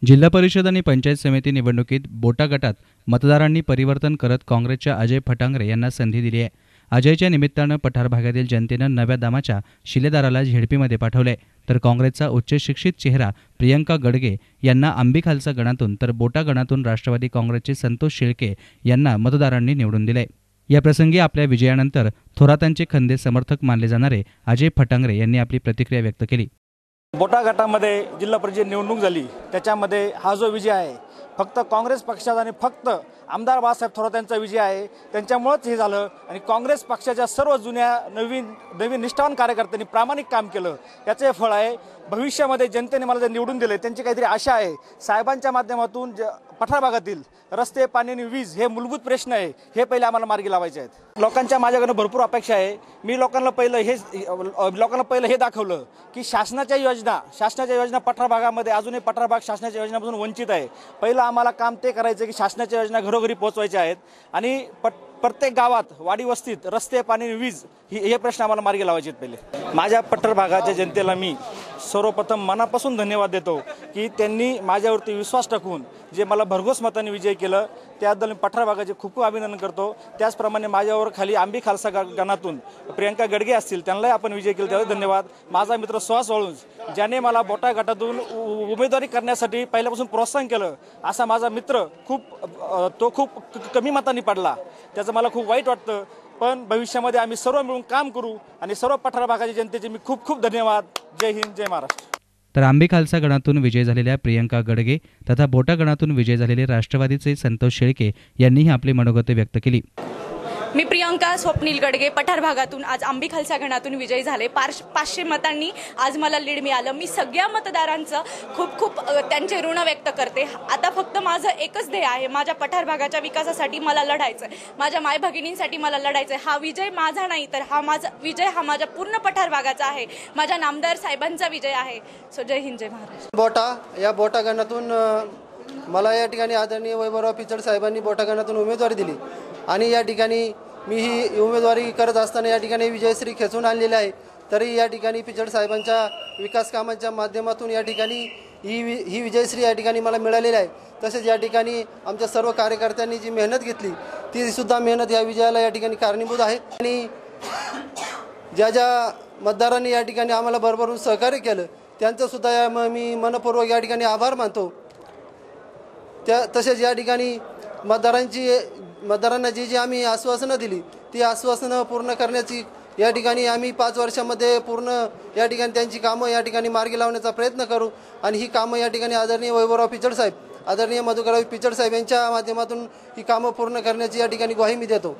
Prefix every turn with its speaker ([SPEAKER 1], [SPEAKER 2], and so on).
[SPEAKER 1] जिल्हा परिषद आणि पंचायत समिती निवडणुकीत बोटा गटात मतदारांनी परिवर्तन करत काँग्रेसच्या अजय फटांगरे यांना संधी दिली आहे. अजयच्या निमित्तानं पठार भागातील जनतेनं नव्या दामाच्या शिलेदाराला झेडपीमध्ये पाठवले, तर काँग्रेसचा उच्च शिक्षित चेहरा प्रियंका गडगे यांना आंबीखालसा गणातून तर बोटा गणातून राष्ट्रवादी काँग्रेसचे संतोष शेळके यांना मतदारांनी निवडून दिले. या प्रसंगी आपल्या विजयानंतर थोरातांचे खंदे समर्थक मानले जाणारे अजय फटांगरे यांनी आपली प्रतिक्रिया व्यक्त केली.
[SPEAKER 2] बोटा गटामध्ये जिल्हा परिषद निवडणूक झाली, त्याच्यामध्ये हा जो विजय आहे फक्त काँग्रेस पक्षाचा आणि फक्त आमदार बाळासाहेब थोरात यांचा विजय आहे. त्यांच्यामुळेच हे झालं आणि काँग्रेस पक्षाच्या सर्व जुन्या नवीन निष्ठावान कार्यकर्त्यांनी प्रामाणिक काम केलं, याचे फळ आहे. भविष्यामध्ये जनतेने मला जे निवडून दिले त्यांची काहीतरी आशा आहे. साहेबांच्या माध्यमातून पठार भागातील रस्ते, पाणी आणि वीज हे मूलभूत प्रश्न आहे, हे पहिले आम्हाला मार्गी लावायचे आहेत. लोकांच्या माझ्याकडून भरपूर अपेक्षा आहे. मी लोकांना पहिलं हे दाखवलं की शासनाच्या योजना पठार भागामध्ये अजूनही पठार भाग शासनाच्या योजनापासून वंचित आहे. पहिलं आम्हाला काम ते करायचं की शासनाच्या योजना घरोघरी पोहोचवायच्या आहेत आणि प्रत्येक गावात वाडी वस्तीत रस्ते, पाणी आणि वीज हे प्रश्न आम्हाला मार्गी लावायचे आहेत. पहिले माझ्या पठार भागाच्या जनतेला मी सर्वप्रथम मनापासून धन्यवाद देतो की त्यांनी माझ्यावरती विश्वास टाकून जे मला भरघोस मताने विजय केलं, त्याबद्दल मी पठार भागाचे खूप खूप अभिनंदन करतो. त्याचप्रमाणे माझ्यावर खाली आंबी खालसा गणातून प्रियंका गडगे असतील, त्यांनाही आपण विजय केला, त्याबद्दल धन्यवाद. माझा मित्र सुहास वाळुंज ज्याने मला बोटा गटातून उमेदवारी करण्यासाठी पहिल्यापासून प्रोत्साहन केलं, असा माझा मित्र खूप कमी मतांनी पडला, त्याचं मला खूप वाईट वाटतं. पण भविष्यामध्ये आम्ही सर्व मिळून काम करू आणि सर्व पठार भागाच्या जनतेचे मी खूप खूप धन्यवाद. जय हिंद, जय महाराष्ट्र.
[SPEAKER 1] तर आंबी खालसा गणातून विजय झालेल्या प्रियंका गडगे तथा बोटा गणातून विजय झालेले राष्ट्रवादीचे संतोष शेळके यांनीही आपली मनोगते व्यक्त केली.
[SPEAKER 3] मी प्रियंका स्वप्नील गडगे पठार भागातून आज आंबी खालसा गणातून विजयी झाले. 500 मतांनी आज मला लीड मिळालं. मी सगळ्या मतदारांचं खूप त्यांचे ऋण व्यक्त करते. आता फक्त माझं एकच ध्येय आहे, माझ्या पठार भागाच्या विकासासाठी मला लढायचं आहे, माझ्या माय भगिनींसाठी मला लढायचं आहे. हा विजय माझा नाही तर हा माझ्या पूर्ण पठार भागाचा आहे, माझ्या नामदार साहेबांचा विजय आहे. सो जय हिंद, जय महाराष्ट्र.
[SPEAKER 4] या बोटा गणातून मला या ठिकाणी आदरणीय वैभवराव पिचड साहेबांनी बोटा गणातून उमेदवारी दिली आणि या ठिकाणी मी ही उमेदवारी करत असताना या ठिकाणी विजयश्री खेचून आणलेली आहे. तरी या ठिकाणी पिचड साहेबांच्या विकास कामांच्या माध्यमातून या ठिकाणी ही विजयश्री या ठिकाणी मला मिळालेली आहे. तसेच या ठिकाणी आमच्या सर्व कार्यकर्त्यांनी जी मेहनत घेतली ती सुद्धा मेहनत या विजयाला या ठिकाणी कारणीभूत आहे. आणि ज्या मतदारांनी या ठिकाणी आम्हाला भरभरून सहकार्य केलं त्यांचंसुद्धा मी मनपूर्वक या ठिकाणी आभार मानतो. तसेच या ठिकाणी मतदारांना जी आम्ही आश्वासनं दिली ती आश्वासनं पूर्ण करण्याची या ठिकाणी आम्ही 5 वर्षामध्ये पूर्ण या ठिकाणी त्यांची कामं या ठिकाणी मार्गी लावण्याचा प्रयत्न करू आणि ही कामं या ठिकाणी आदरणीय वैभवराव पिचड साहेब, आदरणीय मधुकरराव पिचड साहेब यांच्या माध्यमातून ही कामं पूर्ण करण्याची या ठिकाणी ग्वाही मी देतो.